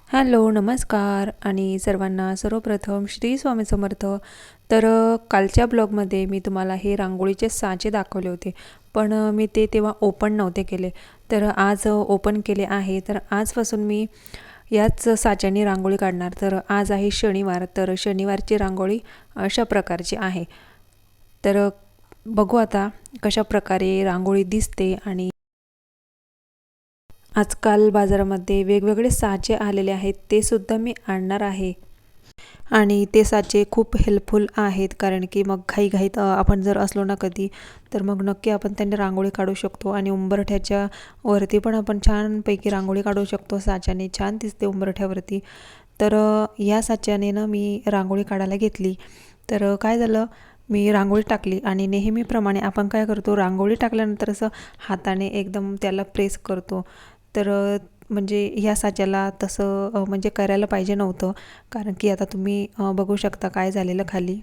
Hello, नमस्कार आणि सर्वांना सर्वप्रथम श्री स्वामी समर्थ. तर कालच्या ब्लॉगमध्ये मी तुम्हाला हे रांगोळीचे साचे दाखवले होते, पण मी ते तेव्हा ओपन नव्हते केले. तर आज ओपन केले आहे. तर आजपासून मी याच साच्याने रांगोळी काढणार. तर आज आहे शनिवार, तर शनिवारची रांगोळी अशा प्रकारची आहे. तर बघू आता कशा प्रकारे रांगोळी दिसते. आणि आजकाल बाजारामध्ये वेगवेगळे साचे आलेले आहेत, ते सुद्धा मी आणणार आहे. आणि ते साचे खूप हेल्पफुल आहेत, कारण की मग घाईघाईत आपण जर असलो ना कधी, तर मग नक्की आपण त्यांनी रांगोळी काढू शकतो. आणि उंबरठ्याच्या वरती पण आपण छानपैकी रांगोळी काढू शकतो. साच्याने छान दिसते उंबरठ्यावरती. तर या साच्याने ना मी रांगोळी काढायला घेतली. तर काय झालं, मी रांगोळी टाकली आणि नेहमीप्रमाणे आपण काय करतो, रांगोळी टाकल्यानंतर असं हाताने एकदम त्याला प्रेस करतो. तर म्हणजे ह्या साच्याला तसं म्हणजे करायला पाहिजे नव्हतं, कारण की आता तुम्ही बघू शकता काय झालेलं खाली.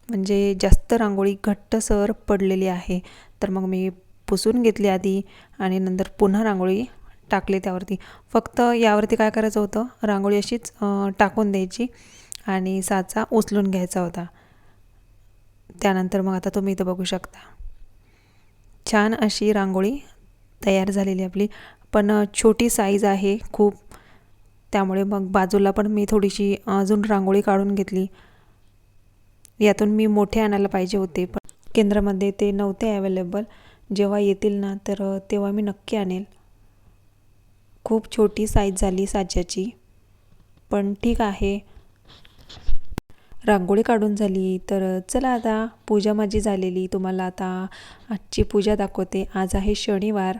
म्हणजे जास्त रांगोळी घट्टसर पडलेली आहे. तर मग मी पुसून घेतली आधी आणि नंतर पुन्हा रांगोळी टाकली त्यावरती. फक्त यावरती काय करायचं होतं, रांगोळी अशीच टाकून द्यायची आणि साचा उचलून घ्यायचा होता. त्यानंतर मग आता तुम्ही इथं बघू शकता छान अशी रांगोळी तयार झालेली आपली. पण छोटी साईज आहे खूप, त्यामुळे मग बाजूला पण मी थोडीशी अजून रांगोळी काढून घेतली. यातून मी मोठे आणायला पाहिजे होते, पण केंद्रामध्ये ते नव्हते अवेलेबल. जेव्हा येतील ना, तर तेव्हा मी नक्की आणेल. खूप छोटी साईज झाली साच्याची, पण ठीक आहे. रांगोळी काढून झाली. तर चला आता पूजा माझी झालेली. तुम्हाला आता आजची पूजा दाखवते. आज आहे शनिवार.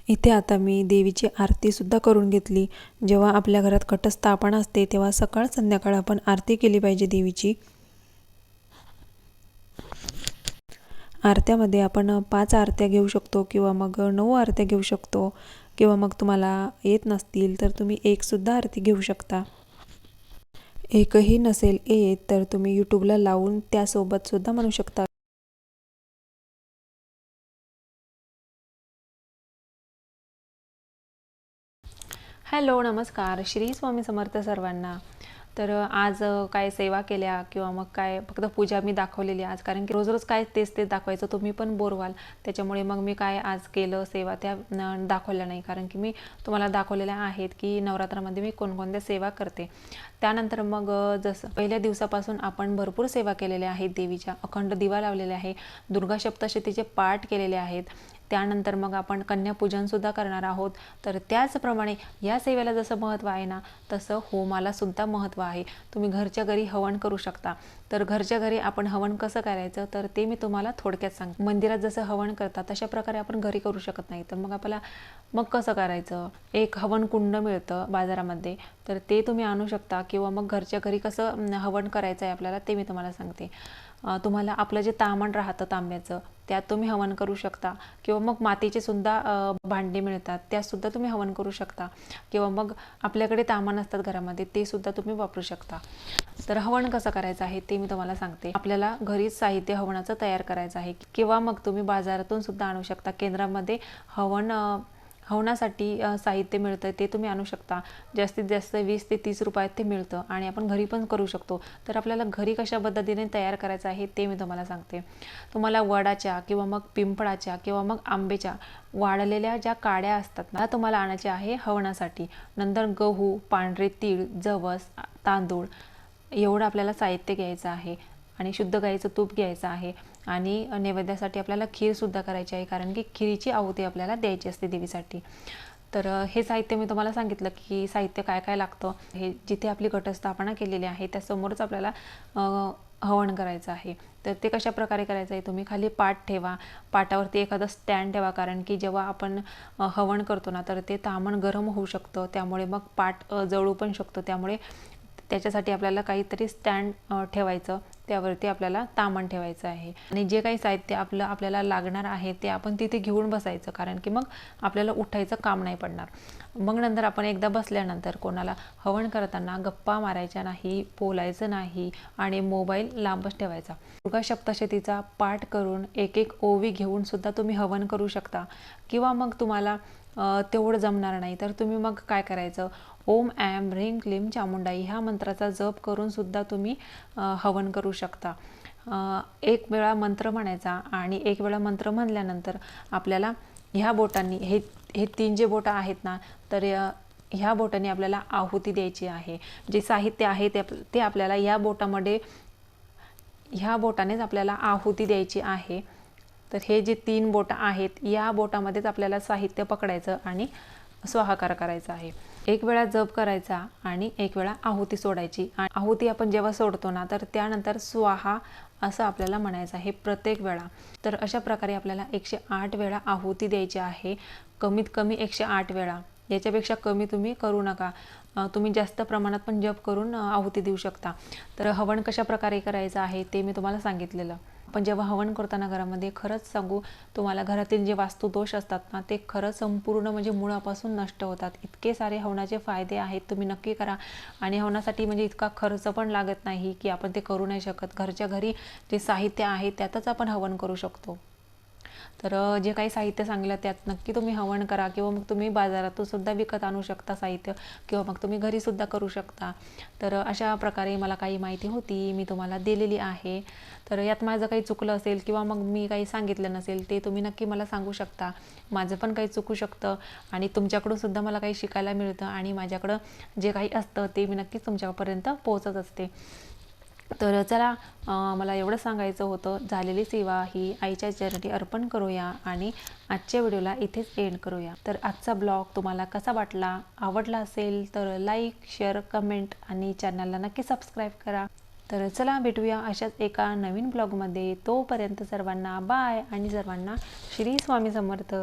इथे आता मी देवीची आरतीसुद्धा करून घेतली. जेव्हा आपल्या घरात घटस्थापना असते, तेव्हा सकाळ संध्याकाळ आपण आरती केली पाहिजे देवीची. आरत्यामध्ये आपण 5 आरत्या घेऊ शकतो किंवा मग 9 आरत्या घेऊ शकतो, किंवा मग तुम्हाला येत नसतील तर तुम्ही एकसुद्धा आरती घेऊ शकता. एकही नसेल येत तर तुम्ही यूट्यूबला लावून त्यासोबतसुद्धा म्हणू शकता. हॅलो, नमस्कार, श्री स्वामी समर्थ सर्वांना. तर आज काय सेवा केल्या किंवा मग काय फक्त पूजा मी दाखवलेली आज, कारण की रोज रोज काय तेच तेच दाखवायचं तुम्ही पण बोर व्हाल. त्याच्यामुळे मग मी काय आज केलं सेवा त्या दाखवल्या नाही, कारण की मी तुम्हाला दाखवलेल्या आहेत की नवरात्रामध्ये मी कोणकोणत्या सेवा करते. त्यानंतर मग जसं पहिल्या दिवसापासून आपण भरपूर सेवा केलेल्या आहेत देवीच्या. अखंड दिवा लावलेले आहे, दुर्गा सप्तशतीचे पाठ केलेले आहेत. त्यानंतर मग आपण कन्यापूजनसुद्धा करणार आहोत. तर त्याचप्रमाणे या सेवेला जसं महत्त्व आहे ना, तसं होमाला सुद्धा महत्त्व आहे. तुम्ही घरच्या घरी हवन करू शकता. तर घरच्या घरी आपण हवन कसं करायचं, तर ते मी तुम्हाला थोडक्यात सांगते. मंदिरात जसं हवन करतात तशा प्रकारे आपण घरी करू शकत नाही. तर मग आपल्याला मग कसं करायचं, एक हवन कुंड मिळतं बाजारामध्ये, तर ते तुम्ही आणू शकता. किंवा मग घरच्या घरी कसं हवन करायचं आहे आपल्याला, ते मी तुम्हाला सांगते. तुम्हाला आपलं जे तामण राहतं तांब्याचं, त्यात तुम्ही हवन करू शकता. किंवा मग मातीचे सुद्धा भांडी मिळतात, त्यातसुद्धा तुम्ही हवन करू शकता. किंवा मग आपल्याकडे तामण असतात घरामध्ये, ते सुद्धा तुम्ही वापरू शकता. तर हवन कसं करायचं आहे ते मी तुम्हाला सांगते. आपल्याला घरीच साहित्य हवनाचं तयार करायचं आहे, किंवा मग तुम्ही बाजारातून सुद्धा आणू शकता. केंद्रामध्ये हवनासाठी साहित्य मिळतं, ते तुम्ही आणू शकता. जास्तीत जास्त 20 ते 30 रुपयात ते मिळतं आणि आपण घरी पण करू शकतो. तर आपल्याला घरी कशा पद्धतीने तयार करायचं आहे ते मी तुम्हाला सांगते. तुम्हाला वडाच्या किंवा मग पिंपळाच्या किंवा मग आंब्याच्या वाळलेल्या ज्या काड्या असतात ना, तुम्हाला आणायच्या आहे हवनासाठी. नंतर गहू, पांढरे तीळ, जवस, तांदूळ एवढं आपल्याला साहित्य घ्यायचं आहे. आणि शुद्ध गाईचं तूप घ्यायचं आहे. आणि नैवेद्यासाठी आपल्याला खीरसुद्धा करायची आहे, कारण की खिरीची आहुती आपल्याला द्यायची असते देवीसाठी. तर हे साहित्य मी तुम्हाला सांगितलं की साहित्य काय काय लागतं. हे जिथे आपली घटस्थापना केलेली आहे त्यासमोरच आपल्याला हवन करायचं आहे. तर ते कशा प्रकारे करायचं आहे, तुम्ही खाली पाट ठेवा, पाटावरती एखादं स्टँड ठेवा, कारण की जेव्हा आपण हवन करतो ना तर ते तामण गरम होऊ शकतं, त्यामुळे मग पाट जळू पण शकतो. त्यामुळे त्याच्यासाठी आपल्याला काहीतरी स्टँड ठेवायचं, त्यावरती आपल्याला तामण ठेवायचं आहे. आणि जे काही साहित्य आपल्याला लागणार आहे ते आपण तिथे घेऊन बसायचं, कारण की मग आपल्याला उठायचं काम नाही पडणार. मग नंतर आपण एकदा बसल्यानंतर कोणाला हवन करताना गप्पा मारायच्या नाही, बोलायचं नाही आणि मोबाईल लांबच ठेवायचा. दुर्गा सप्तशतीचा पाठ करून एक एक ओवी घेऊन सुद्धा तुम्ही हवन करू शकता. किंवा मग तुम्हाला तेवढं जमणार नाही तर तुम्ही मग काय करायचं, ओम ऐं ह्रीं क्लीं चामुंडाई ह्या मंत्राचा जप करून सुद्धा तुम्ही हवन करू शकता. एक वेळा मंत्र म्हणायचा आणि एक वेळा मंत्र म्हणल्यानंतर आपल्याला ह्या बोटांनी हे 3 जे बोटं आहेत ना, तर ह्या बोटांनी आपल्याला आहुती द्यायची आहे. जे साहित्य आहे ते आपल्याला ह्या बोटानेच आपल्याला आहुती द्यायची आहे. तर हे जे 3 बोटं आहेत या बोटामध्येच आपल्याला साहित्य पकडायचं आणि स्वाहाकार करायचा आहे. एक वेळा जप करायचा आणि एक वेळा आहुती सोडायची. आहुती आपण जेव्हा सोडतो ना तर त्यानंतर स्वाहा असं आपल्याला म्हणायचं आहे प्रत्येक वेळा. तर अशा प्रकारे आपल्याला 108 वेळा आहुती द्यायची आहे, कमीत कमी 108 वेळा. याच्यापेक्षा कमी तुम्ही करू नका. तुम्ही जास्त प्रमाणात पण जप करून आहुती देऊ शकता. तर हवन कशा प्रकारे करायचं आहे ते मी तुम्हाला सांगितलेलं. पण जेव्हा हवन करताना घरामध्ये खरंच सांगू तुम्हाला, घरातील जे वास्तुदोष असतात ना ते खरंच संपूर्ण म्हणजे मुळापासून नष्ट होतात. इतके सारे हवनाचे फायदे आहेत, तुम्ही नक्की करा. आणि हवनासाठी म्हणजे इतका खर्च पण लागत नाही की आपण ते करू नाही शकत. घरच्या घरी जे साहित्य आहे त्यातच आपण हवन करू शकतो. तर जे काही साहित्य सांगितलं त्यात नक्की तुम्ही हवन करा, किंवा मग तुम्ही बाजारातून सुद्धा विकत आणू शकता साहित्य, किंवा मग तुम्ही घरी सुद्धा करू शकता. तर अशा प्रकारे मला काही माहिती होती मी तुम्हाला दिलेली आहे. तर यात माझं काही चुकलं असेल किंवा मग मी काही सांगितलं नसेल ते तुम्ही नक्की मला सांगू शकता. माझं पण काही चुकू शकतं आणि तुमच्याकडून सुद्धा मला काही शिकायला मिळतं, आणि माझ्याकडं जे काही असतं ते मी नक्कीच तुमच्यापर्यंत पोहोचत असते. तर चला, मला एवढं सांगायचं होतं. झालेली सेवा ही आईच्या चरणी अर्पण करूया आणि आजच्या व्हिडिओला इथेच एंड करूया. तर आजचा ब्लॉग तुम्हाला कसा वाटला, आवडला असेल तर लाईक, शेअर, कमेंट आणि चॅनलला नक्की सबस्क्राईब करा. तर चला, भेटूया अशाच एका नवीन ब्लॉगमध्ये. तोपर्यंत सर्वांना बाय आणि सर्वांना श्री स्वामी समर्थ.